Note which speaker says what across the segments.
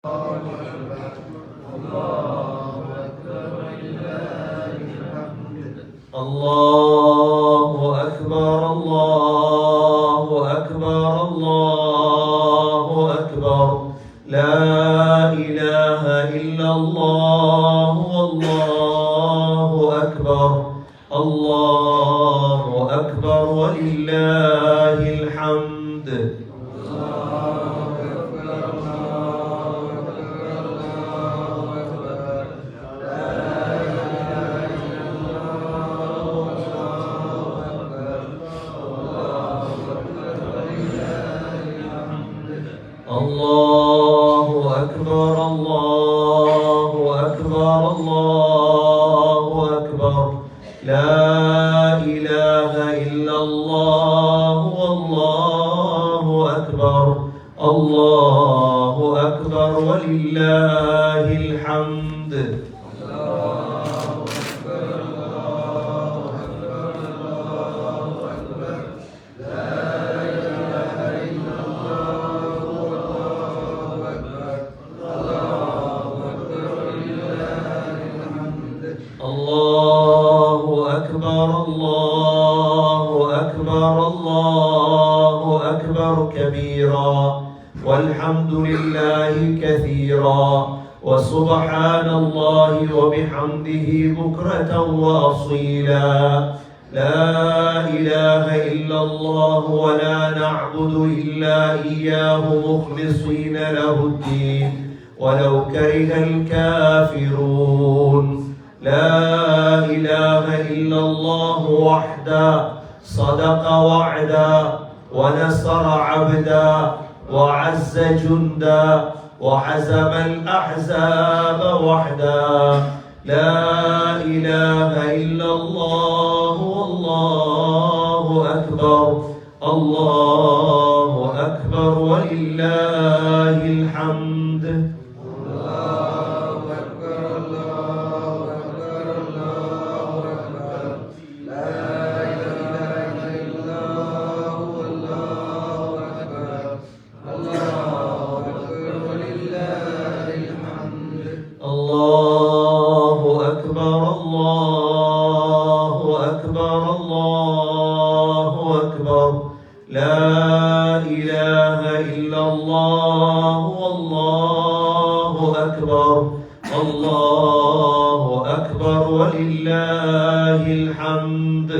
Speaker 1: الله أكبر الله أكبر الله أكبر لا إله إلا الله والله أكبر الله أكبر ولله الحمد الله أكبر الله أكبر الله أكبر لا إله إلا الله والله أكبر الله أكبر ولله الحمد الله أكبر الله أكبر الله أكبر كبيرا والحمد لله كثيرا وسبحان الله وبحمده بكرة وأصيلا لا إله إلا الله ولا نعبد إلا إياه مخلصين له الدين ولو كره الكافرون لا إله إلا الله وحده صدق وعدا ونصر عبدا وعز جندا وحزم الأحزاب وحدا لا إله إلا الله والله أكبر الله أكبر ولله الحمد الله أكبر الله أكبر الله أكبر لا إله إلا الله والله أكبر الله أكبر ولله الحمد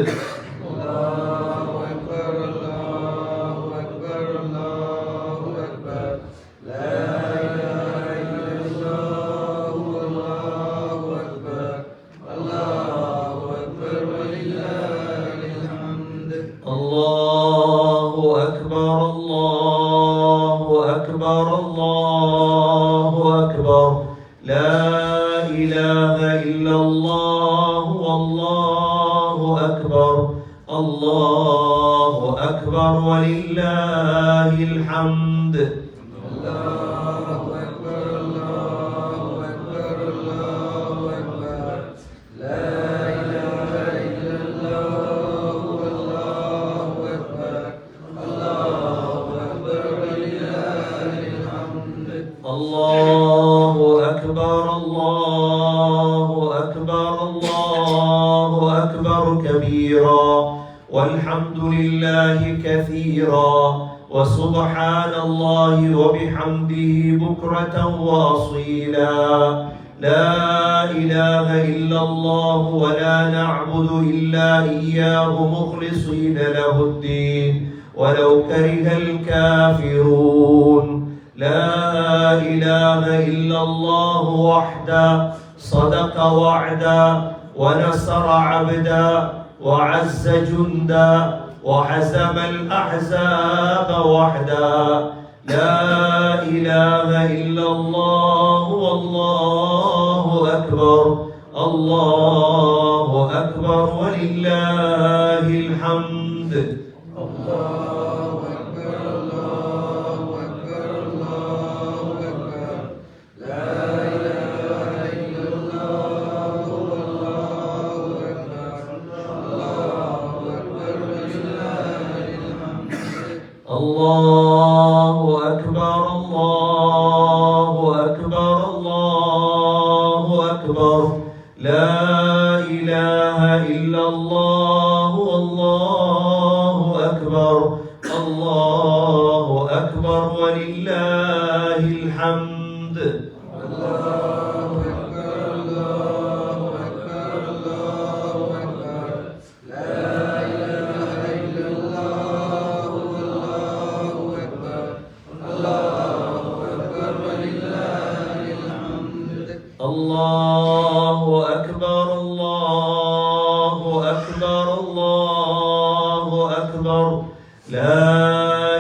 Speaker 1: الله أكبر الله أكبر الله أكبر لا إله إلا الله والله أكبر الله أكبر ولله الحمد الله أكبر الله أكبر الله أكبر كبيرا والحمد لله كثيرا وسبحان الله وبحمده بكرة وأصيلا لا إله إلا الله ولا نعبد إلا إياه مخلصين له الدين ولو كره الكافرون لا إله إلا الله وحده صدق وعدا ونصر عبدا وعز جندا وحزم الأحزاب وحدا لا إله إلا الله والله أكبر الله أكبر ولله الحمد الله أكبر الله أكبر أكبر لا إله إلا الله والله أكبر الله أكبر ولله الحمد الله أكبر الله أكبر الله أكبر لا إله إلا الله والله أكبر الله أكبر ولله الحمد الله أكبر الله أكبر الله أكبر لا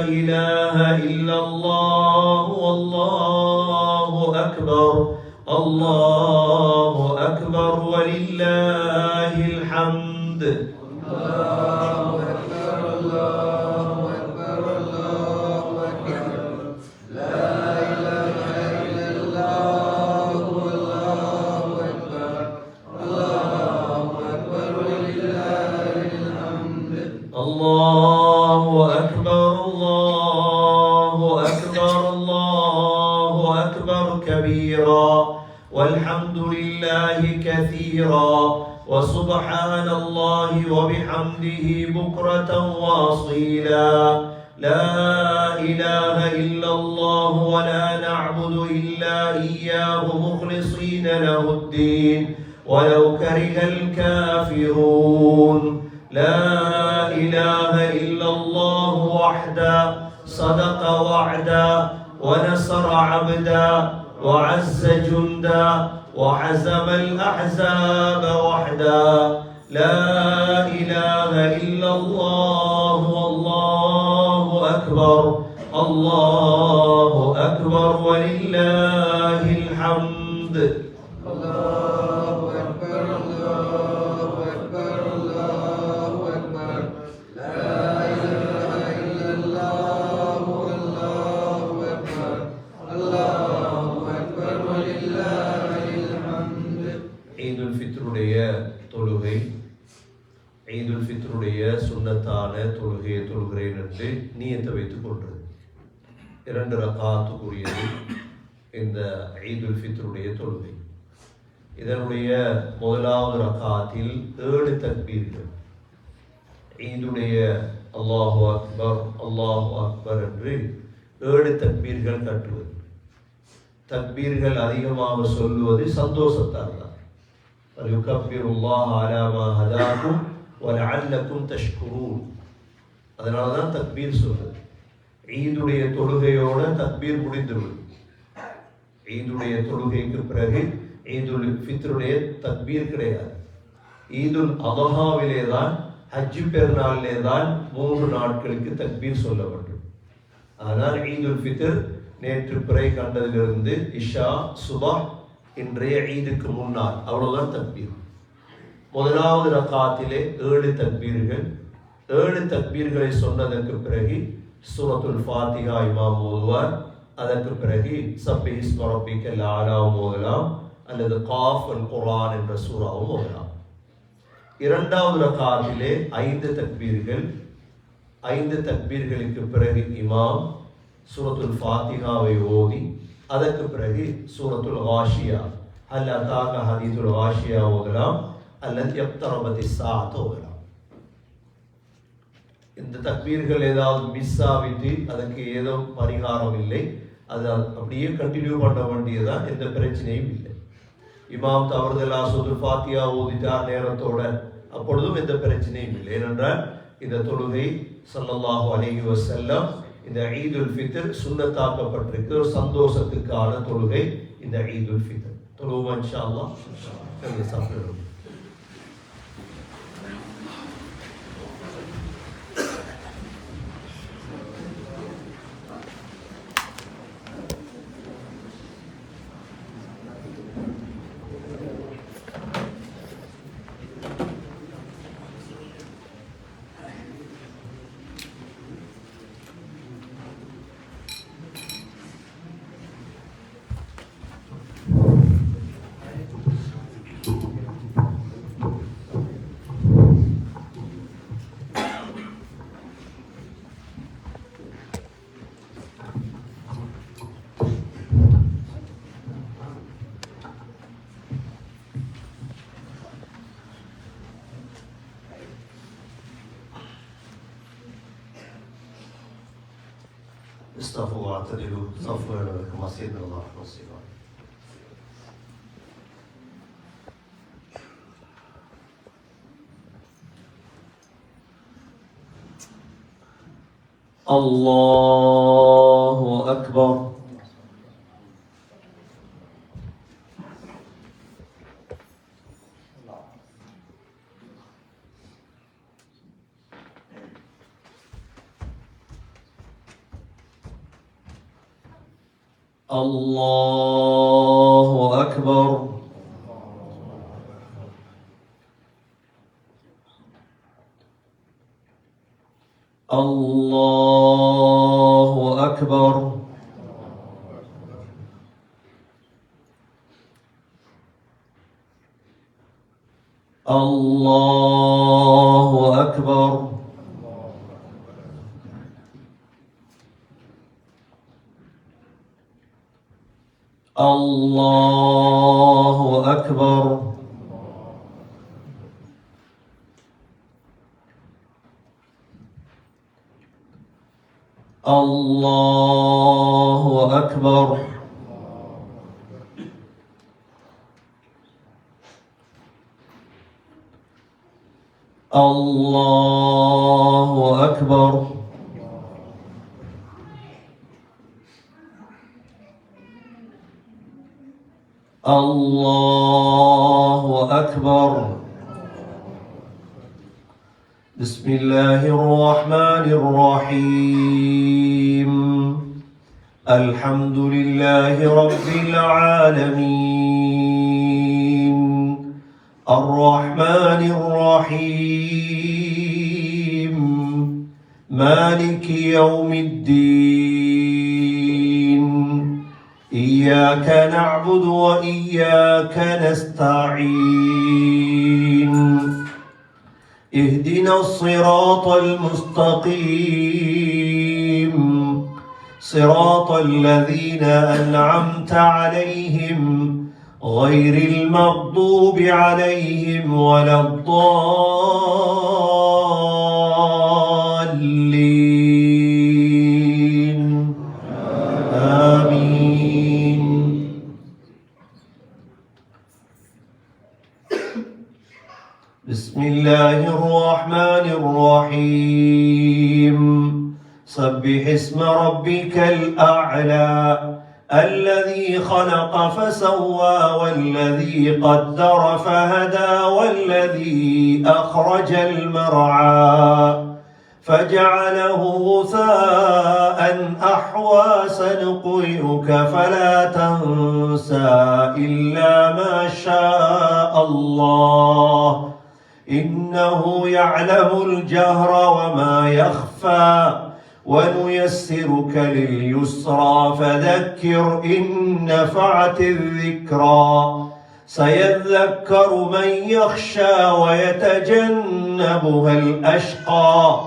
Speaker 1: إله إلا الله والله أكبر الله أكبر ولله الحمد الله أكبر الله أكبر الله أكبر لا إله إلا الله والله أكبر الله أكبر ولله الحمد الله أكبر الله أكبر الله أكبر كبيرا والحمد لله كثيرا وسبحان الله وبحمده بكرة واصيلا لا إله إلا الله ولا نعبد إلا إياه مخلصين له الدين ولو كره الكافرون لا إله إلا الله وحده صدق وعدا ونصر عبدا وعز جندا وحزم الأحزاب وحدا لا إله إلا الله والله أكبر الله أكبر ولله الحمد الله أكبر الله أكبر الله أكبر لا إله إلا الله والله أكبر الله أكبر ولله الحمد عيد الفطر தொழுகை ஈதுல் ஃபித்ருடைய சுன்னத்தான தொழுகையை தொழுகிறேன் என்று நியத்தை வைத்துக் கொண்டது 2 ரகாத்துக்குரியது இந்த ஈதுல் ஃபித்ருடைய தொழுகை. இதனுடைய முதலாவது ரகாத்தில் 7 தக்பீர்கள், ஈதுடைய அல்லாஹு அக்பர் என்று 7 தக்பீர்கள் கட்டுவது. தக்பீர்கள் அதிகமாக சொல்லுவது சந்தோஷத்தால் தான். அதனால தான் தக்பீர் சொல்றது. ஈதுடைய தொழுகையோட தக்பீர் முடிந்துவிடும். ஈதுடைய தொழுகைக்கு பிறகு ஈதுல் ஃபித்ருடைய தக்பீர் கிடையாது. ஈதுல் அதஹாவிலே தான், ஹஜ்ஜி பெருநாளிலே தான் 3 நாட்களுக்கு தக்பீர் சொல்லப்படும். ஆனால் ஈதுல் ஃபித்ர் நேற்று பிறை கண்டதிலிருந்து இஷா சுபா இன்றைய ஈதுக்கு முன்னால் அவ்வளவுதான் தக்பீர். முதலாவது ரகாத்திலே 7 தக்பீர்கள். 7 தக்பீர்களை சொன்னதற்கு பிறகு சூரத்துல் ஃபாத்திஹா இமாம் ஓதுவார். அதற்கு பிறகு சப்பிஹிஸ்ம ரப்பிக்கல் ஆலாவும் ஓதலாம், அல்லது காஃப் அல் குர்ஆன் என்ற சூறாவும் ஓதலாம். இரண்டாவது ரகாத்திலே 5 தக்பீர்கள். 5 தக்பீர்களுக்கு பிறகு இமாம் சூரத்துல் ஃபாத்திஹாவை ஓதி அதற்கு பிறகு சூரத்துல் காஷியா ஹல் அதாக ஹதீதுல் காஷியா ஓதலாம், அல்லது யக்தரபத்தி ஸாஅத் ஓதலாம். இந்த தக்பீர்கள் ஏதாவது மிஸ் ஆகிட்டு அதுக்கு ஏதோ பரிகாரம் இல்லை, அது அப்படியே கண்டினியூ பண்ண வேண்டியதான், எந்த பிரச்சனையும் இல்லை. இமாம் தவறுதலா சூரத்துல் ஃபாத்திஹா ஓதிட்டார் நேரத்தோட, அப்பொழுதும் எந்த பிரச்சனையும் இல்லை. ஏனென்றால் இந்த தொழுகை ஸல்லல்லாஹு அலைஹி வஸல்லம் இந்த ஈதுல் ஃபித்ர் சுன்னத்தாக்கப்பட்டிருக்கு, ஒரு சந்தோஷத்துக்கான தொழுகை இந்த ஈதுல் ஃபித்ர். தொழுவோம் இன்ஷா அல்லாஹ். சாப்பிடுவோம். اصطفوا واعتدلوا صفوا كما سيدنا الله والسلام. الله أكبر. الله أكبر. الله أكبر. الله أكبر. الله أكبر. الله أكبر. الله أكبر. الله أكبر. بسم الله الرحمن الرحيم. الحمد لله رب العالمين الرحمن الرحيم مالك يوم الدين إياك نعبد وإياك نستعين اهدنا الصراط المستقيم صراط الذين أنعمت عليهم غير المغضوب عليهم ولا الضالين آمين. بسم الله الرحمن الرحيم. سبح اسم ربك الأعلى الذي خلق فسوى والذي قدر فهدى والذي أخرج المرعى فجعله غثاء أحوى سنقرئك فلا تنسى إلا ما شاء الله إنه يعلم الجهر وما يخفى ونيسرك لليسرى فذكر إن نفعت الذكرى سيذكر من يخشى ويتجنبها الأشقى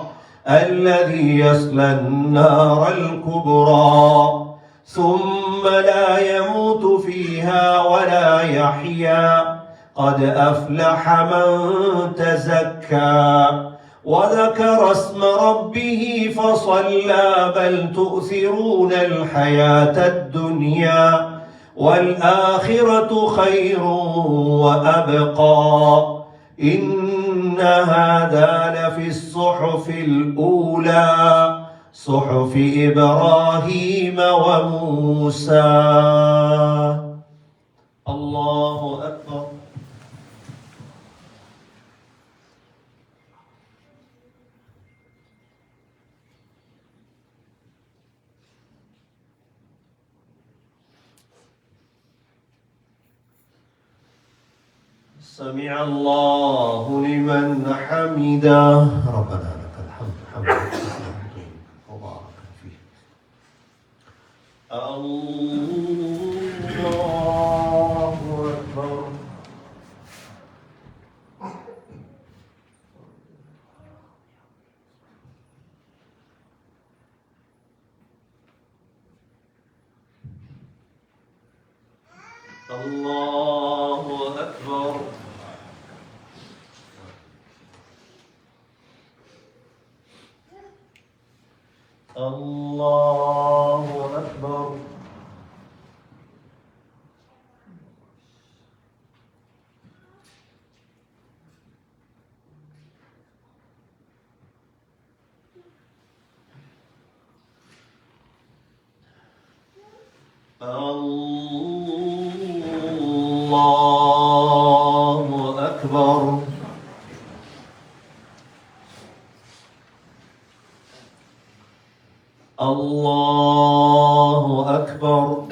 Speaker 1: الذي يصلى النار الكبرى ثم لا يموت فيها ولا يحيا قد أفلح من تزكى وذكر اسم ربه فصلى بل تؤثرون الحياة الدنيا والآخرة خير وأبقى إن هذا لفي الصحف الأولى صحف إبراهيم وموسى. الله أكبر. سمع الله لمن حمده. ربنا لك الحمد حمدا كثيرا وبارك فيه. الله أكبر. الله أكبر. الله الله أكبر. الله أكبر.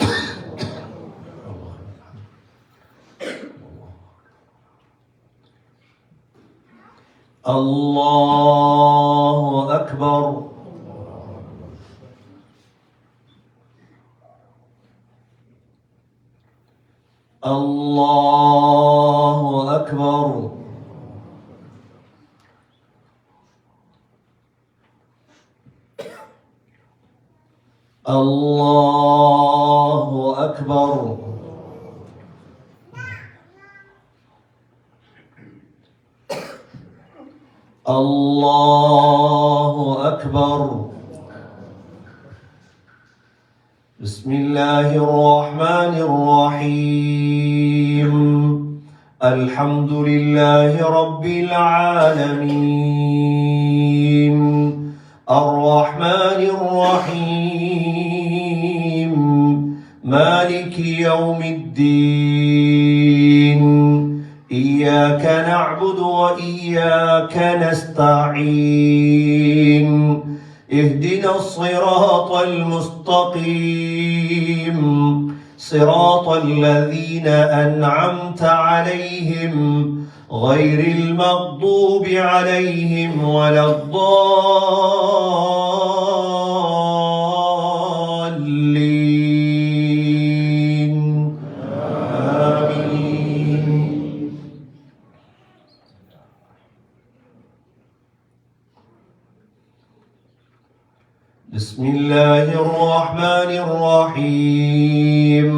Speaker 1: الله أكبر. الله أكبر. الله أكبر. الله أكبر. بسم الله الرحمن الرحيم. الحمد لله رب العالمين الرحمن الرحيم مالك يوم الدين إياك نعبد وإياك نستعين اهدنا الصراط المستقيم صراط الذين أنعمت عليهم غير المغضوب عليهم ولا الضالين آمين. بسم الله الرحمن الرحيم.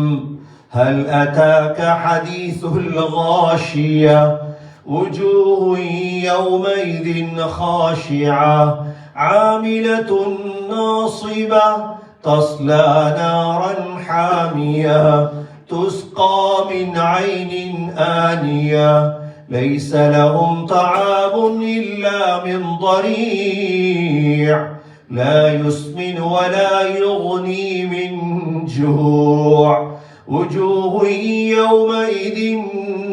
Speaker 1: هل أتاك حديث الغاشية وجوه يومئذ خاشعة عاملة ناصبة تصلى نارا حامية تسقى من عين آنية ليس لهم طعام إلا من ضريع لا يسمن ولا يغني من جوع وجوه يومئذ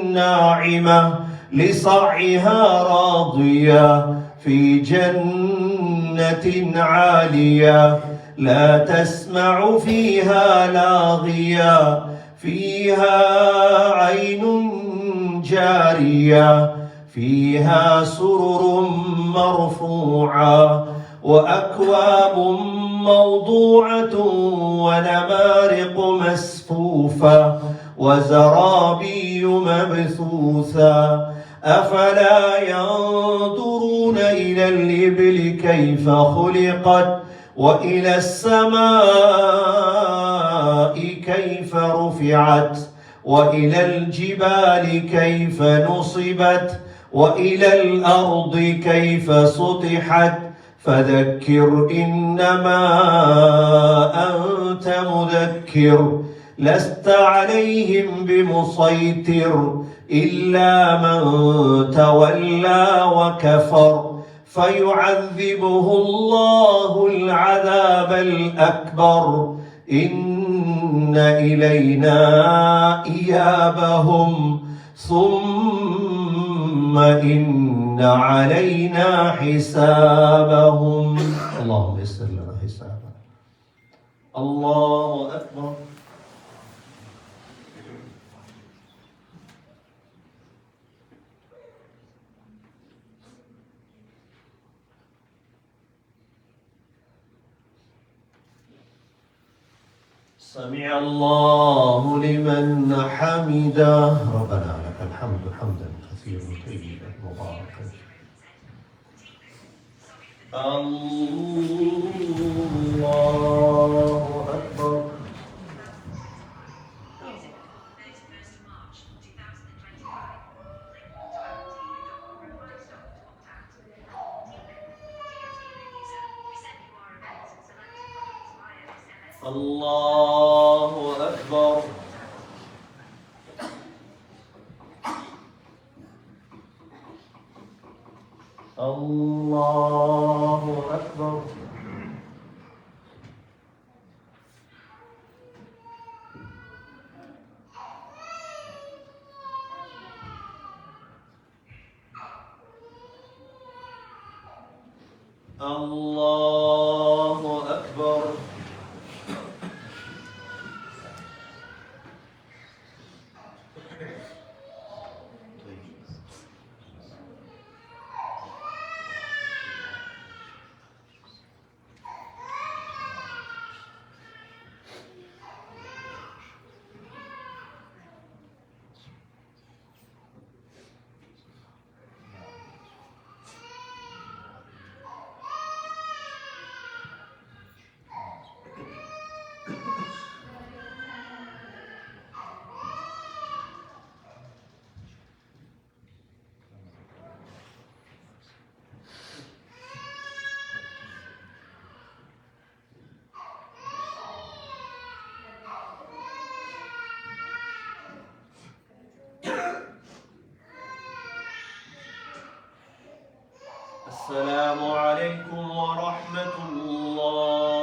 Speaker 1: ناعمة لسعيها راضية في جنة عالية لا تسمع فيها لاغية فيها عين جارية فيها سرر مرفوعة وأكواب موضوعة ونمارق مسفوفة وزرابي مبثوثة أفلا ينظرون إلى الإبل كيف خلقت وإلى السماء كيف رفعت وإلى الجبال كيف نصبت وإلى الأرض كيف سطحت فذكر إنما أنت مذكر لست عليهم بمسيطر إلا من تولى وكفر فيعذبه الله العذاب الأكبر إن إلينا إيابهم ثم إن علينا حسابهم. اللهم يسر لنا حسابنا. الله أكبر. سمع الله لمن حمده. ربنا لك الحمد حمدا كثيرا طيبا مباركا. الله أكبر. الله أكبر. الله أكبر. الله أكبر. السلام عليكم ورحمة الله.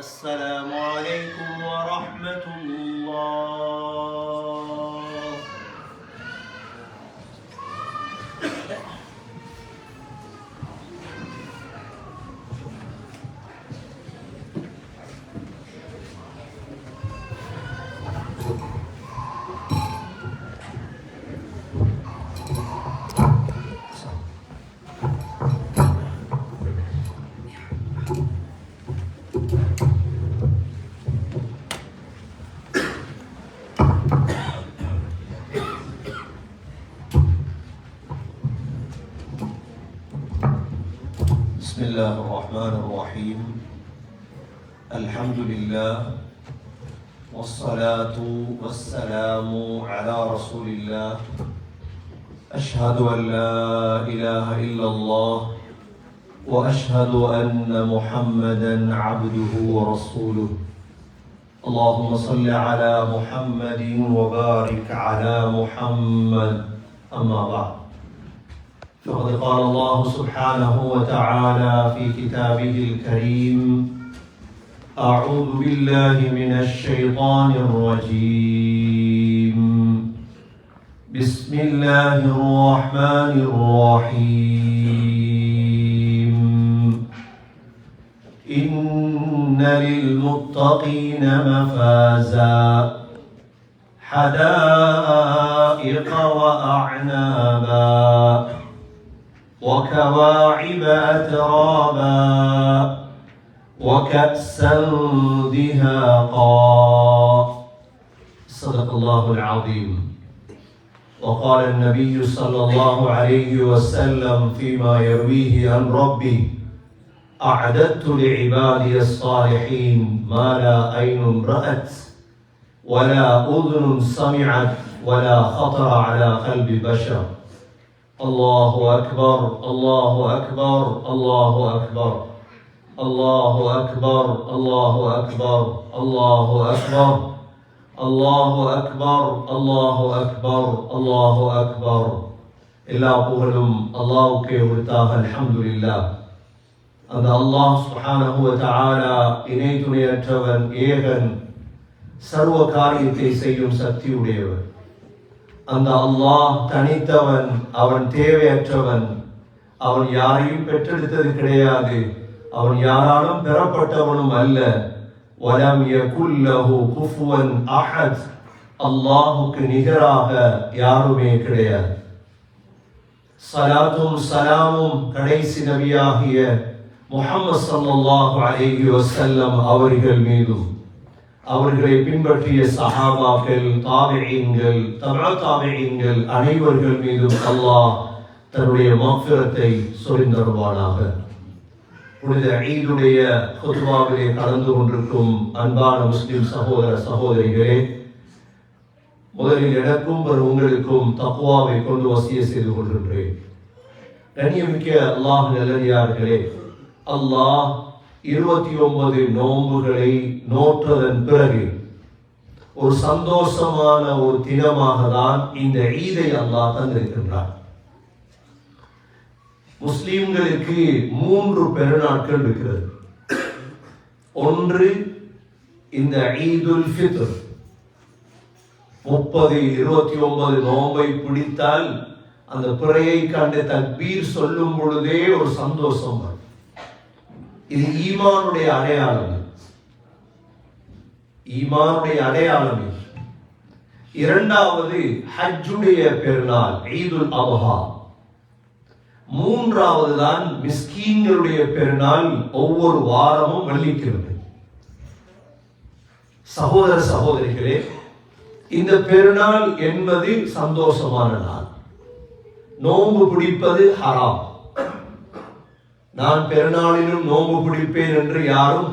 Speaker 1: السلام عليكم ورحمة الله. بسم الله الرحمن الرحيم. الحمد لله والصلاة والسلام على رسول الله. أشهد أن لا إله إلا الله وأشهد أن محمدا عبده ورسوله. اللهم صل على محمد وبارك على محمد. أما بعد، فقد قال الله سبحانه وتعالى في كتابه الكريم: أعوذ بالله من الشيطان الرجيم. بسم الله الرحمن الرحيم. إن للمتقين مفازا حدائق وأعنابا وكواعب أترابا وكأسا دهاقا. صدق الله العظيم. وقال النبي صلى الله عليه وسلم فيما يرويه عن ربي: أعددت لعبادي الصالحين ما لا عين رأت ولا أذن سمعت ولا خطر على قلب بشر. الله أكبر، الله أكبر، الله أكبر، الله أكبر، الله أكبر، الله أكبر، الله أكبر، الله أكبر، الله أكبر. எல்லா புகழும் அல்லாஹ்வுக்கே உரித்தாக. அல்ஹம்துலில்லாஹ். அந்த அல்லாஹ் சுப்ஹானஹு வ தஆலா இணை துணையற்றவன், ஏகன், சர்வ காரியத்தை செய்யும் சக்தியுடையவன். அந்த அல்லாஹ் தனித்தவன், அவன் தேவையற்றவன், அவன் யாரையும் பெற்றெடுத்தது கிடையாது, அவன் யாராலும் பெறப்பட்டவனும் அல்ல. வலம் யகுல் லஹு குஃபுவன் அஹத். அல்லாஹுக்கு நிகராக யாருமே கிடையாது. ஸலாத்தும் ஸலாமும் கடைசி நபியாகிய முஹம்மது ஸல்லல்லாஹு அலைஹி வஸல்லம் அவர்கள் மீதும், அவர்களை பின்பற்றிய சஹாபாக்கள், தாபிஈன்கள், தபஅ தாபிஈன்கள் அனைவர்கள் மீதும் அல்லாஹ் தன்னுடைய மக்ஃபிரத்தை சொரிந்தருள்வானாக. புனித ஈதுடைய குத்பாவிலே கலந்து கொண்டிருக்கும் அன்பான முஸ்லிம் சகோதர சகோதரிகளே, முதலில் எனக்கும் உங்களுக்கும் தக்வாவை கொண்டு வசிய செய்து கொண்டிருக்கிறேன். கண்ணியமிக்க அல்லாஹ் நல்லடியார்களே, அல்லாஹ் 29 நோன்புகளை நோற்றதன் பிறகு ஒரு சந்தோஷமான ஒரு தினமாக தான் இந்த ஈதை அல்லாஹ் தந்திருக்கின்றார். முஸ்லிம்களுக்கு 3 பெருநாட்கள் இருக்கிறது. ஒன்று இந்த ஈதுல் ஃபித்ர். 30, 29 நோன்பை பிடித்தால் அந்த பிறையை கண்டு தக்பீர் சொல்லும் பொழுதே ஒரு சந்தோஷம் வரும். இது ஈமானுடைய அடையாளம். ஈமானுடைய அடையாளம். இரண்டாவது ஹஜ்ஜுடைய பெருநாள் ஈதுல் அத்ஹா. மூன்றாவது தான் மிஸ்கீன்களுடைய பெருநாள் ஒவ்வொரு வாரமும் வெள்ளிக்கிழமை. சகோதர சகோதரிகளே, இந்த பெருநாள் என்பது சந்தோஷமான நாள். நோன்பு பிடிப்பது ஹராம். நான் பெருநாளிலும் நோன்பு பிடிப்பேன் என்று யாரும்,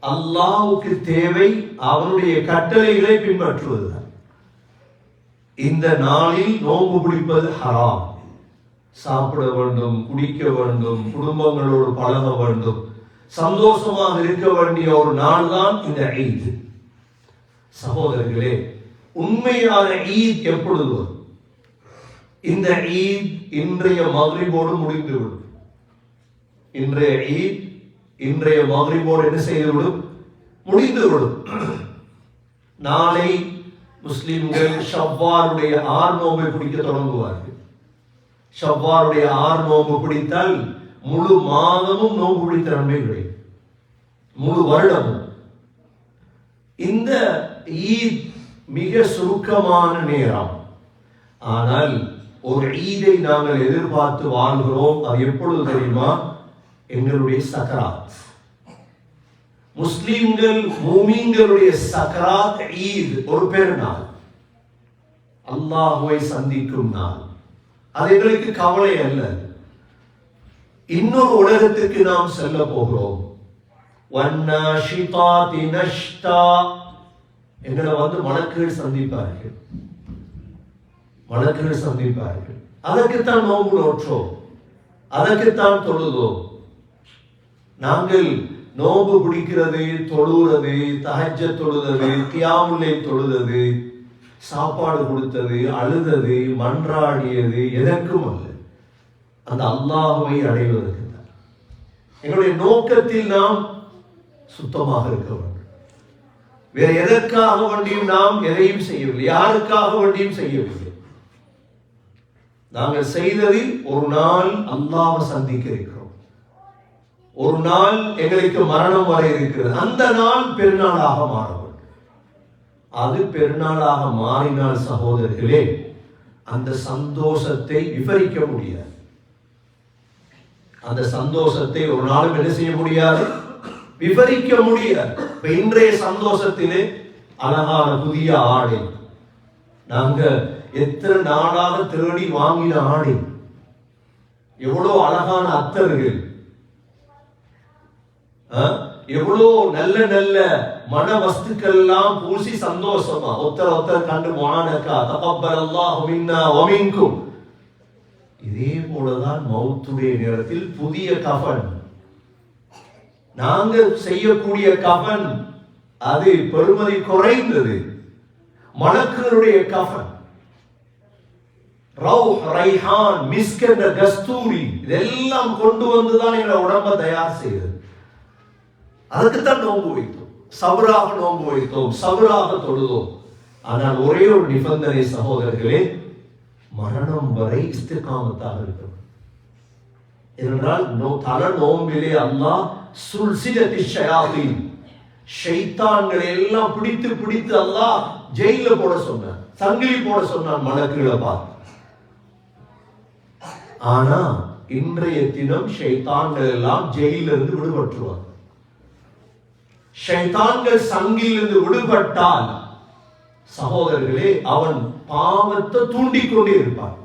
Speaker 1: அல்லாஹ்வுக்கு தேவை அவனுடைய கட்டளைகளை பின்பற்றுவதுதான். இந்த நாளில் நோன்பு பிடிப்பது ஹராம். சாப்பிட வேண்டும், குடிக்க வேண்டும், குடும்பங்களோடு பழக வேண்டும், சந்தோஷமாக இருக்க வேண்டிய ஒரு நாள் தான் இந்த ஈத். சகோதரர்களே, உண்மையான ஈத் எப்பொழுது வரும்? இந்த ஈத் இன்றைய மக்ரிபோடு முடிந்துவிடும். இன்றைய ஈத் இன்றைய மக்ரிபோடு என்ன செய்துவிடும்? முடிந்துவிடும். நாளை முஸ்லிம்கள் ஷவ்வாலுடைய 6 நோன்பை பிடிக்க தொடங்குவார்கள். ஷவ்வாலுடைய 6 நோன்பு பிடித்தால் முழு மாதமும் நோன்பு பிடித்த நன்மை கிடைக்கும், முழு வருடமும். இந்த ஈத் மிக சுருக்கமான நேரம். ஆனால் ஒரு ஈதை நாங்கள் எதிர்பார்த்து வாழ்கிறோம். அது எப்பொழுது தெரியுமா? எங்களுடைய சக்கராத். முஸ்லிம்கள் மூமின்களுடைய சக்கராத் ஈத் ஒரு பெருநாள், அல்லாஹ்வை சந்திக்கும் நாள். அது எங்களுக்கு கவலை அல்ல. இன்னொரு உலகத்திற்கு நாம் செல்ல போகிறோம். வன்னாஷிதாதி நஷ்டா. எங்களை மலக்குகள் சந்திப்பார்கள், மலக்குகள் சந்திப்பார்கள். அதற்குத்தான் நோன்பு நோற்றோம், அதற்குத்தான் தொழுதோம். நாங்கள் நோன்பு பிடிக்கிறது, தொழுகிறது, தஹஜ்ஜத் தொழுதது, கியாமுல் லைல் தொழுதது, சாப்பாடு கொடுத்தது, அழுதது, மன்றாடியது எதற்கும் அல்ல, அந்த அல்லாஹ்வை அடைவதற்கு தான். எங்களுடைய நோக்கத்தில் நாம் சுத்தமாக இருக்க வேண்டும். வேற எதற்காக வேண்டியும் நாம் எதையும் செய்யவில்லை, யாருக்காக வேண்டியும் செய்யவில்லை. நாங்கள் செய்ததில் ஒரு நாள் அல்லாஹ்வை சந்திக்க இருக்கிறோம். ஒரு நாள் எங்களுக்கு மரணம் வர இருக்கிறது. அந்த நாள் பெருநாளாக மாற வேண்டும். அது பெருநாளாக மாறினால் சகோதரர்களே, அந்த சந்தோஷத்தை விவரிக்க முடியாது. அந்த சந்தோஷத்தை ஒரு நாளும் என்ன செய்ய முடியாது, விவரிக்க முடியாது. இன்றைய சந்தோஷத்திலே அழகான புதிய ஆடை, நாங்க எத்தனை நாளாக தேடி வாங்கின ஆடை, எவ்வளவு அழகான அத்தர்கள், எவ்வளோ நல்ல நல்ல மன வஸ்துக்கள் எல்லாம் பூசி சந்தோஷமா ஒருத்தர் கண்டு மானக்கா தகப்பல்லாஹு மின்னா வ மின்கும். இதே போலதான் மௌத்துடைய நேரத்தில் புதிய கஃன், நாங்கள் செய்யக்கூடிய கஃன் அது பெருமதி குறைந்தது. மலக்குகளுடைய கஃன் ரௌஹ், ரைஹான், மிஸ்க் என்ற கஸ்தூரி இதெல்லாம் கொண்டு வந்துதான் எங்களை உடம்ப தயார் செய்தது. அதுக்குத்தான் நோன்பு வைத்தோம், சபராக நோன்பு வைத்தோம், சபராக தொழுதோம். ஆனால் ஒரே ஒரு நிபந்தனை சகோதரர்களே, மரணம் வரை இஸ்திகாமத்தாக இருக்கும். ஏனென்றால் தல நோம்பிலே அல்லாஹ் சுல்சிலத்தி ஷயாத்தீன், ஷைத்தான்களை எல்லாம் பிடித்து பிடித்து அல்லாஹ் ஜெயில போட சொன்னான், சங்கிலி போட சொன்னான் மலக்குகளை பார்த்து. ஆனா இன்றைய தினம் ஷைத்தான்கள் எல்லாம் ஜெயிலிருந்து விடுபட்டுருவாங்க. ஷைத்தான்கள் சங்கிலிருந்து விடுபட்டால் சகோதரர்களே, அவன் பாவத்தை தூண்டிக்கொண்டே இருப்பான்.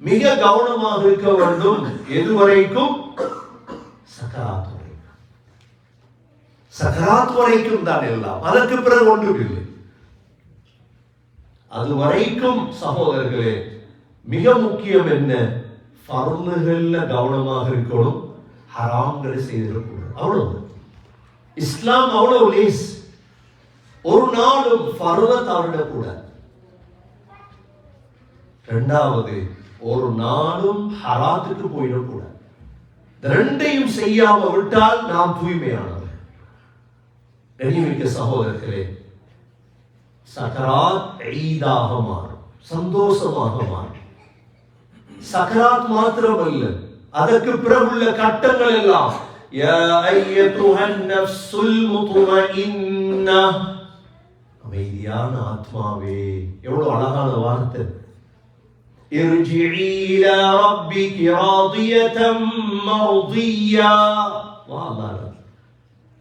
Speaker 1: மிக கவனமாக இருக்க வேண்டும். எதுவரைக்கும்? சக்கராத் வரைக்கும். சக்கராத் வரைக்கும் தான் எல்லாம், அதற்கு பிறகு ஒன்றும் இல்லை. அது வரைக்கும் சகோதரர்களே மிக முக்கியம் என்ன? ஃபர்லுகள்ல கவனமாக இருக்கணும், ஹராம்களை செய்திடக்கூடாது. அவ்வளவு. இஸ்லாம் அவ்வளவு லேஸ். ஒரு நாளும் ஃபர்ல தவறிடக்கூடாது. இரண்டாவது, ஒரு நாளும் ஹராத்துக்கு போயிடக்கூடாது. ரெண்டையும் செய்யாம விட்டால் நாம் தூய்மையானவர். கண்ணியமிக்க சகோதரர்களே, சக்கராத் ஈதாக மாறும். சந்தோஷமாக மாறும். சக்கராத் மாத்திரமல்ல, அதற்கு பிறகுள்ள கட்டங்கள் எல்லாம் யா அய்யதுஹன் நஃப்ஸுல் முத்மஇன்னா, அமைதியான ஆத்மாவே. எவ்வளவு அழகான வார்த்தை. இர்ஜிஇ இலா ரப்பிகி ராதியதம் மர்தியா, வா அல்லாஹ்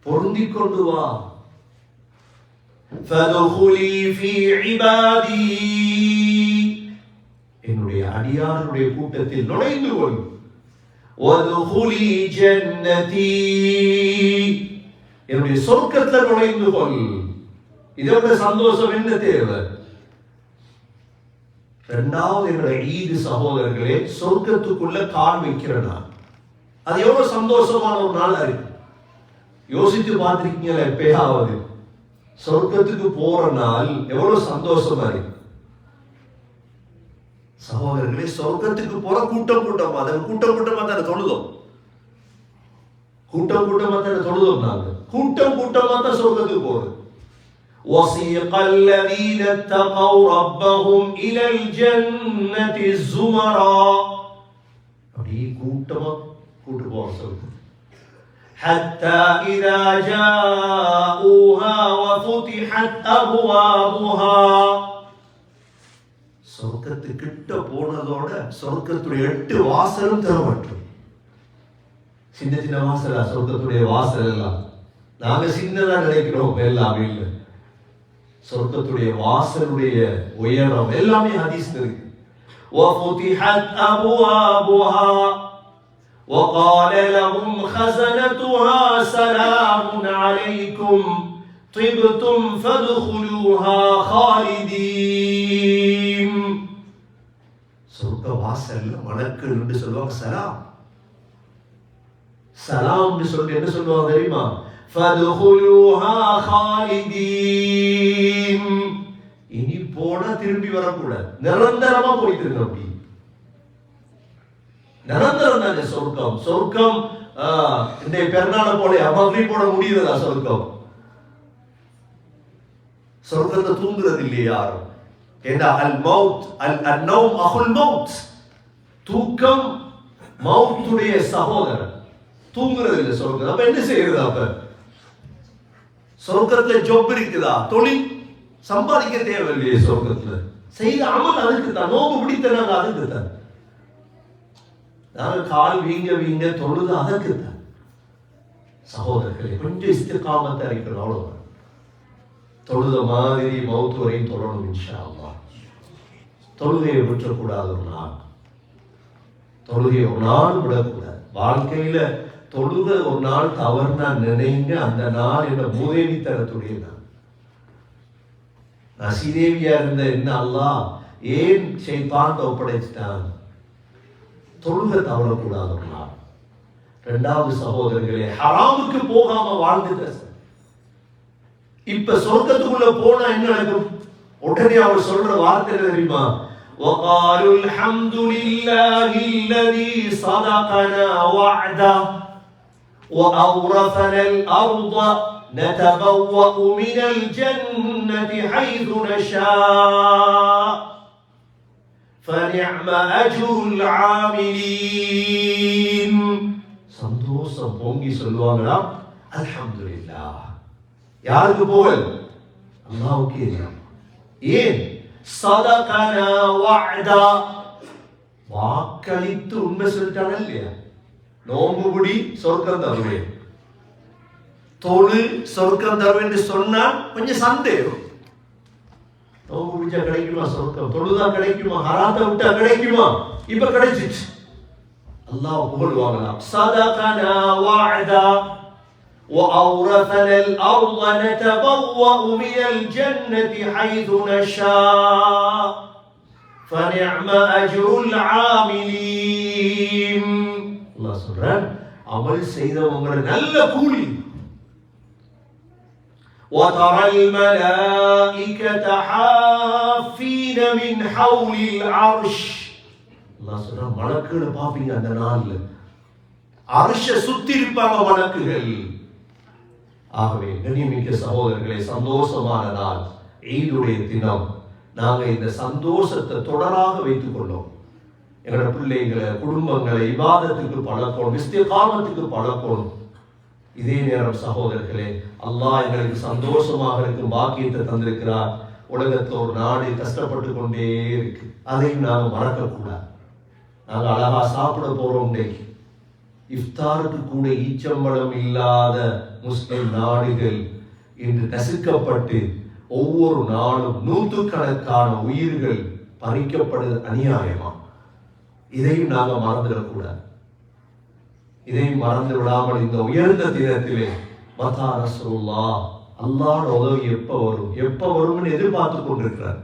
Speaker 1: பொருந்திக் கொண்டு வா. ஃபதுகுலி ஃபீ இபாதி, என்னுடைய அடியாருடைய கூட்டத்தில் நுழைந்து கொள். வதுகுலி ஜன்னதி, என்னுடைய சொர்க்கத்தில் நுழைந்து கொள். இதோட சந்தோஷம் என்ன தேவை? இரண்டாவது, என்னுடைய ஈது சகோதரர்களே, சொர்க்கத்துக்குள்ள கால் வைக்கிறனா, அது எவ்வளவு சந்தோஷமான ஒரு நாள் இருக்கு. யோசித்து பார்த்திருக்கீங்களா? எப்பயாவது சொர்க்கத்துக்கு போற நாள் எவ்வளவு சந்தோஷமா இருக்கு சகோதரர்களே. சொர்க்கத்துக்கு போற கூட்டம் கூட்டமா, கூட்டமா தானே தொழுதோம், கூட்டமா தானே தொழுதோம். நாங்க கூட்டமா தான் சொர்க்கத்துக்கு போறோம். وَسِيقَ الَّذِينَ اتَّقَوْا رَبَّهُمْ إِلَى الْجَنَّةِ زُمَرًا, அப்படி கூட்டமா கூட்டு போவாங்க சொர்க்கம். حَتَّى إِذَا جَاءُوهَا وَفُتِحَتْ أَبْوَابُهَا, சொர்க்கத்துக்கிட்ட போனதோட சொர்க்கத்துடைய 8 வாசலும் திறப்பற்றும். சின்ன சின்ன வாசலா சொர்க்கத்துடைய வாசல் எல்லாம்? நாங்க சின்னதா நினைக்கிறோம், எல்லாமே இல்லை. சொர்க்கத்துடைய வாசலுடைய உயரம் எல்லாமே ஹதீஸ்ல இருக்கு. وَفُتِحَتْ أَبْوَابُهَا وَقَالَ لَهُمْ خَزَنَتُهَا سَلَامٌ عَلَيْكُمْ طِبْتُمْ فَادْخُلُوهَا خَالِدِينَ. சொர்க்க வாசல்ல மலக்குகள் என்று சொல்லுவாங்க சலாம். சலாம் என்று சொல்லிட்டு என்ன சொல்லுவாங்க தெரியுமா? فَادْخُلُوهَا خَالِدِينَ. இனி போனா திரும்பி வரக்கூடாது, நிரந்தரமா போயிட்டு இருக்கு. அப்படி நிரந்தரம் தானே சொர்க்கம். சொர்க்கம் இந்த பெருநாளை போல அமர்வி போட முடியுதா? சொர்க்கம் சொர்க்கத்தை தூங்குறது இல்லையா யாரும்? ஏண்டா அல் மௌத் அல் நௌம் அஹுல் மௌத், தூக்கம் மௌத்துடைய சகோதரன். தூங்குறது இல்லை சொர்க்கம். அப்ப என்ன செய்யறது? அப்ப சொர்க்கத்துல ஜொப் இருக்குதா? தொழில் சம்பாதிக்க தேவையில்லையே சொர்க்கத்துல. செய்த அமல் அதுக்கு தான், நோம்பு பிடித்தனாங்க அதுக்கு தான், நாங்கள் கால் வீங்க தொழுது அதற்கு தான். சகோதரர்களே, கொஞ்சம் இஸ்திகாமத்தை அறிக்கணும், அவ்வளவுதான். தொழுத மாதிரி மௌத்து வரையும் தொழணும் இன்ஷா அல்லாஹ். தொழுகையை விட்டுறக்கூடாது. ஒரு நாள் தொழுகையை ஒரு நாள் விடக்கூடாது. வாழ்க்கையில தொழுக ஒரு நாள் தவறுனா நினைங்க, அந்த நாள் என்ன மூதேவித்தனத்துடைய நாள். நசீதேவியா இருந்த என்ன அல்லாஹ் ஏன் ஷைத்தான்கிட்ட ஒப்படைச்சிட்டான்? தொழுக தவறக்கூடாது ஒரு நாள். இரண்டாவது சகோதரர்களே, ஹராமுக்கு போகாம வாழ்ந்துட்ட. இப்ப சொர்க்கத்துக்குள்ள போனா என்ன நடக்கும்? உடனே அவர் சொல்ற வார்த்தை தெரியுமா? وَقَالُوا الْحَمْدُ لِلَّهِ الَّذِي صَدَقَنَا وَعْدَهُ وَأَوْرَثَنَا الْأَرْضَ نَتَبَوَّأُ مِنَ الْجَنَّةِ حَيْثُ نَشَاءُ فَنِعْمَ أَجْرُ الْعَامِلِينَ. சந்தோஷம் பொங்கி சொல்லுவாங்களா அல்ஹம்துலில்லாஹ். யாருக்கு புகழ்? அல்லாஹ்வுக்கே. ஏன்? சதகனா வஅதா, வாக்களித்து உண்மை சொல்லிட்டாங்க இல்லையா? நோம்பு பிடி சொர்க்கம் தருவேன், தொழு சொர்க்கம் தருவேன் என்று சொன்னா கொஞ்சம் சந்தேகம். நோம்பு பிடிச்சா கிடைக்குமா சொர்க்கம்? தொழுதா கிடைக்குமா? ஹராத்தை விட்டா கிடைக்குமா? இப்ப கிடைச்சிச்சு. அல்லாஹ் புகழ்வாங்களாம். சதகனா வஅதா وَأَوْرَثَنَا الْأَرْضَ نَتَبَوَّأُ مِنَ الْجَنَّةِ حَيْثُ نَشَاءُ فَنِعْمَ أَجْرُ الْعَامِلِينَ. அல்லாஹ் சொல்றான், அமல் செய்தவங்க நல்ல கூலி. وَتَرَى الْمَلَائِكَةَ حَافِّينَ مِنْ حَوْلِ الْعَرْشِ. அல்லாஹ் சொல்றான், மலக்குகளை பாப்பீங்க அந்த நாள்ல, அர்ஷ சுத்தி இருப்பாங்க மலக்குகள். ஆகவே கண்ணியமிக்க சகோதரர்களே, சந்தோஷமான நாள் ஈதுடைய தினம். நாங்கள் இந்த சந்தோஷத்தை தொடராக வைத்துக் கொள்ளோம். எங்களோட பிள்ளைகளை, குடும்பங்களை இபாதத்துக்கு பழக்கணும், இஸ்திகாமத்துக்கு பழக்கணும். இதே நேரம் சகோதரர்களே, அல்லாஹ் எங்களுக்கு சந்தோஷமாக இருக்கும் பாக்கியத்தை தந்திருக்கிறார். உலகத்தில் ஒரு நாடு கஷ்டப்பட்டு கொண்டே இருக்கு, அதையும் நாங்கள் மறக்கக்கூடாது. நாங்கள் அழகா சாப்பிட போறோம். இன்றைக்கு இஃப்தாருக்கு கூட ஈச்சம்பழம் இல்லாத முஸ்லிம் நாடுகள் இன்று நசுக்கப்பட்டு ஒவ்வொரு நாளும் நூற்றுக்கணக்கான உயிர்கள் பறிக்கப்படுது அநியாயமா. இதையும் நாங்கள் மறந்துடக்கூடாது. இதையும் மறந்து விடாமல் இந்த உயர்ந்த தினத்திலே மதா ரசூலுல்லாஹ் அல்லாஹ்வுடைய உதவி எப்ப வரும்னு எதிர்பார்த்து கொண்டிருக்கிறார்.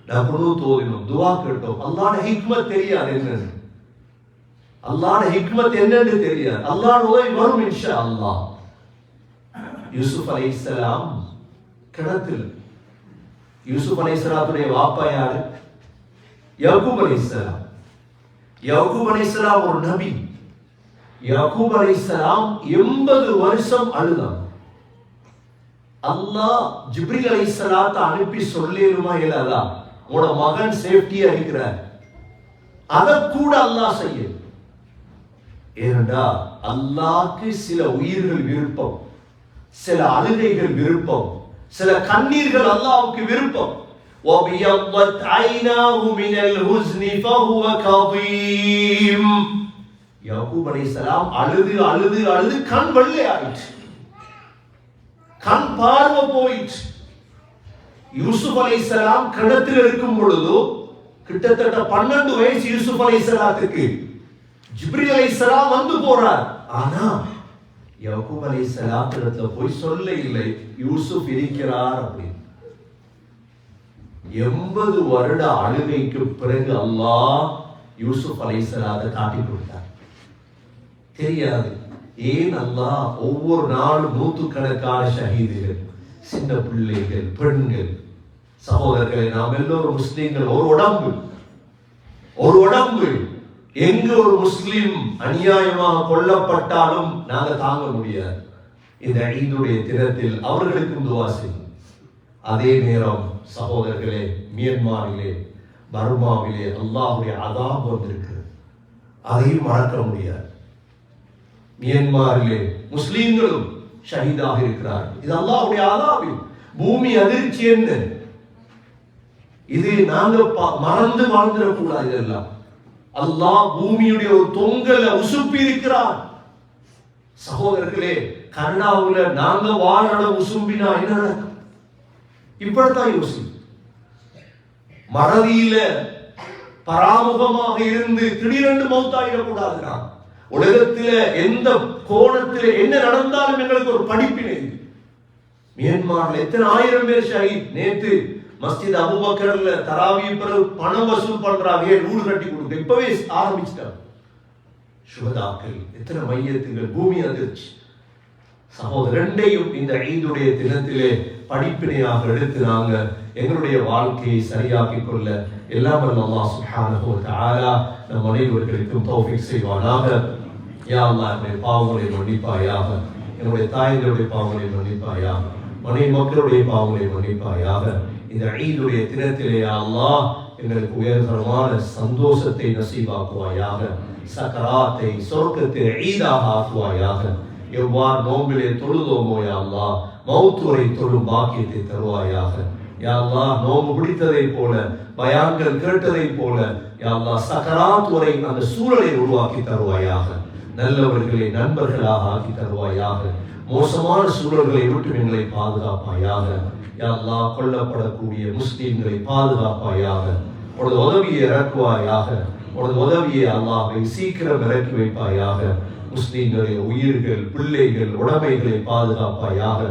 Speaker 1: நான் குர்ஆன் ஓதினோம், துஆ கேட்டோம். அல்லாஹ்வுடைய ஹிக்மத் தெரியாது என்னன்னு, அல்லாஹ்வுடைய ஹிக்மத் என்னன்னு தெரியாது. அல்லாஹ்வுடைய உதவி வரும் இன்ஷா அல்லாஹ். யூசுப் அலைஹிஸ்ஸலாம் கிணத்துல, யூசுப் அலைஹிஸ்ஸலாத்துடைய வாப்பா யாரு? யாக்கூப் அலைஹிஸ்ஸலாம். யாக்கூப் அலைஹிஸ்ஸலாம் ஒரு நபி. யாக்கூப் அலைஹிஸ்ஸலாம் 80 வருஷம் அழுதாங்க. அல்லாஹ் ஜிப்ரீல் அலைஹிஸ்ஸலாத்தை அனுப்பி சொல்லிடுமா இல்லாதா, உன்னோட மகன் சேஃப்டியா இருக்கிறார். அதை கூட அல்லாஹ் செய்ய. ஏனென்றா அல்லாஹ்க்கு சில உயிர்கள் விருப்பம், சில அழுகைகள் விருப்பம், சில கண்ணீர்கள் அல்லாஹ்வுக்கு விருப்பம். وَبِيَضَّتْ عَيْنَاهُ مِنَ الْحُزْنِ فَهُوَ كَظِيمٌ. யாக்கூப் அலைஹிஸ்ஸலாம் அழுது அழுது அழுது கண் வெள்ளையாயிற்று, கண் பார்வை போயிற்று. யூசுப் அலைஹிஸ்ஸலாம் கிணத்தில் இருக்கும் பொழுது கிட்டத்தட்ட 12 வயசு யூசுப் அலைஹிஸ்ஸலாத்துக்கு. ஜிப்ரீல் அலைஹிஸ்ஸலாம் வந்து போறார். ஆனா யாக்கூப் அலைஹிஸ்ஸலாத்துல போய் சொல்ல இல்லை யூசுப் இருக்கிறார் அப்படின்னு. 80 வருட அழுகைக்கு பிறகு அல்லாஹ் யூசுப் அலைஹிஸ்ஸலாத்தை காட்டி கொடுத்தார். தெரியாது ஏன் அல்லாஹ் ஒவ்வொரு நாளும் நூற்றுக்கணக்கான ஷஹீதுகள், சின்ன பிள்ளைகள், பெண்கள், சகோதரர்களை, நாம் எல்லோரும் முஸ்லிம்கள். ஒரு உடம்பு எங்கு ஒரு முஸ்லிம் அநியாயமாக கொல்லப்பட்டாலும் நாங்கள் தாங்க முடியாது. இந்த ஈதுடைய தினத்தில் அவர்களுக்கும் துஆ செய்யும். அதே நேரம் சகோதரர்களே, மியன்மாரிலே, பர்மாவிலே அல்லாஹ்வுடைய அதாப் வந்திருக்கிறது. அதையும் மறக்க முடியாது. மியன்மாரிலே முஸ்லிம்களும் ஷஹீதாக இருக்கிறார்கள். இது அல்லாஹ்வுடைய அதாபு, பூமி அதிர்ச்சி. என்ன இது? நாங்க மறந்து வாழ்ந்துடக்கூடாது. இதெல்லாம் அல்லாஹ் பூமியுடைய ஒரு தொங்கல உசுப்பி இருக்கிறார். சகோதரர்களே, கனடாவுல நாங்க வாழ உசும்பினா என்ன நடக்கும்? இப்படித்தான் யோசி. மறதியில பராமுகமாக இருந்து திடீரென்று மௌத்தாயிடக்கூடாதுன்னா, உலகத்தில எந்த கோணத்தில என்ன நடந்தாலும் எங்களுக்கு ஒரு படிப்பினை. மியான்மர்ல எத்தனை ஆயிரம் பேர் ஷஹீத். நேத்து மஸ்ஜித் அபூபக்கர்ல தராவி பிறகு பணம் வசூல் பண்றாங்க, ரூல் கட்டி கொடுக்க இப்பவே ஆரம்பிச்சிட்டாங்க. சுஹதாக்கள், எத்தனை மையத்துகள், பூமி அதிர்ச்சி. சகோதரண்டையும் இந்த ஈதுடைய தினத்திலே படிப்பினையாக எடுத்து நாங்க எங்களுடைய வாழ்க்கையை சரியாக்கிக் கொள்ள எல்லாம் அல்லாஹ் சுப்ஹானஹு வ தஆலா நம் அனைவர்களுக்கும் தௌஃபீக் செய்வானாக. யா அல்லாஹ், என்னுடைய பாவங்களை மன்னிப்பாயாக, என்னுடைய தாய்களுடைய பாவங்களை மன்னிப்பாயாக, மனைவி மக்களுடைய பாவங்களை மன்னிப்பாயாக. இந்த ஈதுடைய தினத்திலே யா அல்லாஹ் எங்களுக்கு உயர்தரமான சந்தோஷத்தை நசீபாக்குவாயாக. சக்கராத்தை சொர்க்கத்தை ஈதாக ஆக்குவாயாக. எவ்வாறு நோம்பிலே தொழுதோமோ யா அல்லாஹ், மௌத் வரை தொழும் பாக்கியத்தை தருவாயாக. யா அல்லாஹ், நோம்பு பிடித்ததை போல, பயான்கள் கேட்டதை போல யா அல்லாஹ் சக்கராத் வரை அந்த சூழலை உருவாக்கி தருவாயாக. நல்லவர்களை நண்பர்களாக ஆக்கி தருவாயாக. மோசமான சூழல்களை விட்டு எங்களை பாதுகாப்பாயாக. யா அல்லாஹ், கொல்லப்படக்கூடிய முஸ்லிம்களை பாதுகாப்பாயாக. உனது உதவியை இறக்குவாயாக. உனது உதவியை அல்லாஹ்வை சீக்கிரம் இறக்கி வைப்பாயாக. முஸ்லிம்களுடைய உயிர்கள், பிள்ளைகள், உடைமைகளை பாதுகாப்பாயாக.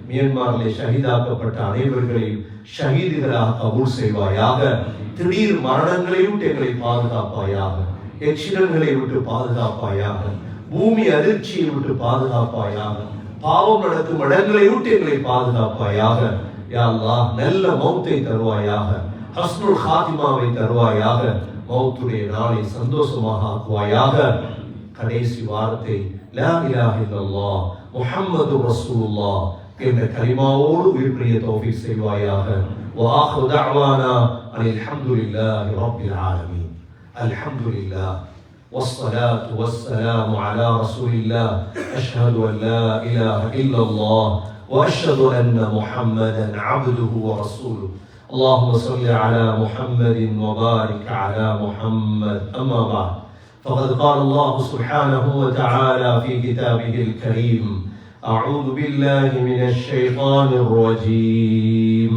Speaker 1: மியான்மரிலே ஷஹீதாக்கப்பட்ட அனைவர்களையும் ஷஹீதுகளாக கபூல் செய்வாயாக. திடீர் மரணங்களை விட்டு எங்களை பாதுகாப்பாயாக. எக்ஸிடன்ட்களை விட்டு பாதுகாப்பாயாக. பூமி அதிர்ச்சியை விட்டு பாதுகாப்பாயாக. பாவம் நடக்கும் இடங்களை விட்டு எங்களை பாதுகாப்பாயாக. யா அல்லாஹ், நல்ல மௌத்தை தருவாயாக. ஹஸ்னுல் ஹாத்திமாவை தருவாயாக. மௌத்துடைய நாளை சந்தோஷமாக ஆக்குவாயாக. கடைசி வார்த்தை லா இலாஹ இல்லல்லாஹ் முஹம்மது ரசூலுல்லாஹ் என்ற கலிமாவோடு உயிர்ப்பிய தௌஃபீக் செய்வாயாக. وآخر دعوانا أن الحمد لله رب العالمين. الحمد لله والصلاة والسلام على رسول الله. أشهد أن لا إله إلا الله وأشهد أن محمدا عبده ورسوله. اللهم صل على محمد وبارك على محمد. أما بعد، فقد قال الله سبحانه وتعالى في كتابه الكريم: أعوذ بالله من الشيطان الرجيم.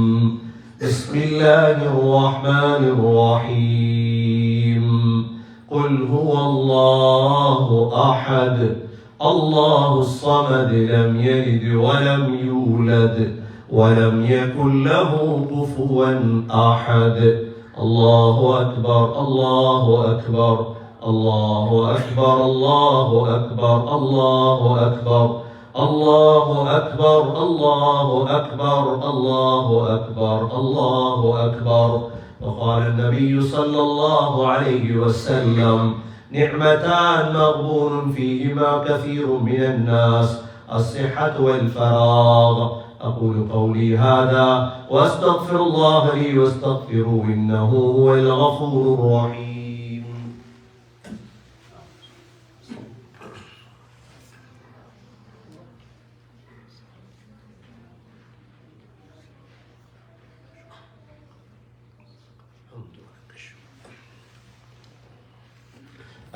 Speaker 1: بسم الله الرحمن الرحيم. قل هو الله أحد الله الصمد لم يلد ولم يولد ولم يكن له كفوا أحد. الله أكبر الله أكبر الله أكبر الله أكبر الله أكبر الله أكبر الله أكبر الله أكبر الله أكبر. وقال النبي صلى الله عليه وسلم: نعمتان مغبون فيهما كثير من الناس، الصحة والفراغ. أقول قولي هذا وأستغفر الله لي واستغفروه إنه هو الغفور الرحيم.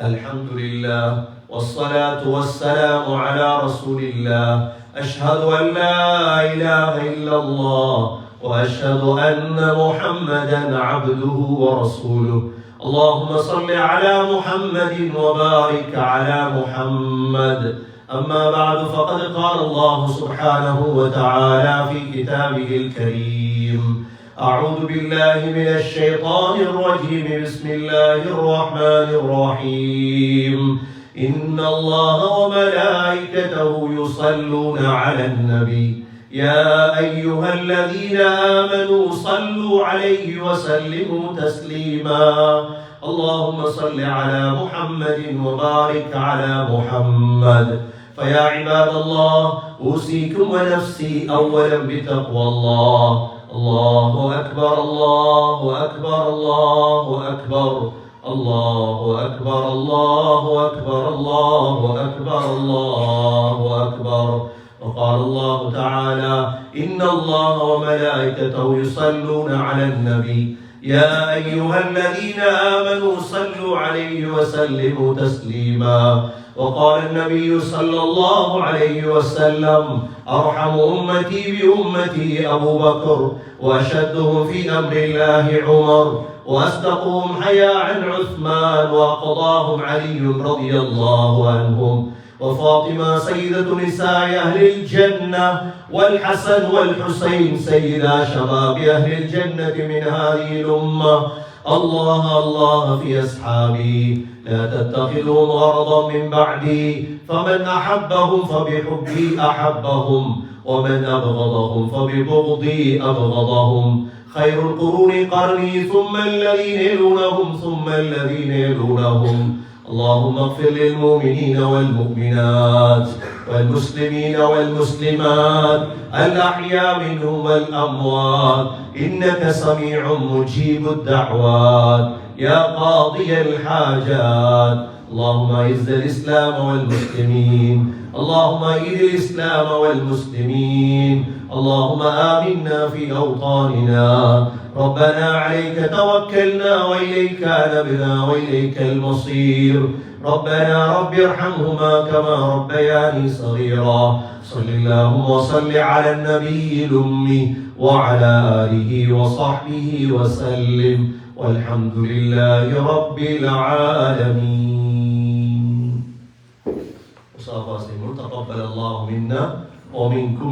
Speaker 1: الحمد لله والصلاة والسلام على رسول الله. أشهد أن لا إله إلا الله وأشهد أن محمدا عبده ورسوله. اللهم صل على محمد وبارك على محمد. أما بعد، فقد قال الله سبحانه وتعالى في كتابه الكريم: أعوذ بالله من الشيطان الرجيم. بسم الله الرحمن الرحيم. إن الله وملائكته يصلون على النبي يا أيها الذين آمنوا صلوا عليه وسلموا تسليما. اللهم صل على محمد وبارك على محمد. فيا عباد الله، أوصيكم ونفسي أولا بتقوى الله. الله أكبر الله أكبر الله أكبر الله أكبر الله أكبر الله أكبر الله أكبر. وقال الله تعالى: إن الله وملائكته يصلون على النبي يا أيها الذين آمنوا صلوا عليه وسلموا تسليما. وقال النبي صلى الله عليه وسلم: أرحم أمتي بأمتي أبو بكر، وأشدهم في أمر الله عمر، وأصدقهم حياء عثمان، وأقضاهم علي رضي الله عنهم، وفاطمة سيدة نساء أهل الجنة، والحسن والحسين سيدا شباب أهل الجنة من هذه الأمة. الله الله في أصحابي، لا تتخذهم غرضا من بعدي، فمن أحبهم فبحبي أحبهم، ومن أبغضهم فببغضي أبغضهم. خير القرون قرني، ثم الذين يلونهم ثم الذين يلونهم. اللهم اغفر للمؤمنين والمؤمنات والمسلمين والمسلمات الأحياء منهم والأموات، إنك سميع مجيب الدعوات يا قاضي الحاجات. اللهم أعز الإسلام والمسلمين، اللهم أعز الإسلام والمسلمين، اللهم آمنا في أوطاننا. ربنا عليك توكلنا وإليك أنبنا وإليك المصير. ربنا رب ارحمهما كما ربياني صغيرا. صل اللهم وصل على النبي الأمي وعلى آله وصحبه وسلم، والحمد لله رب العالمين. تقبل الله منا ومنكم.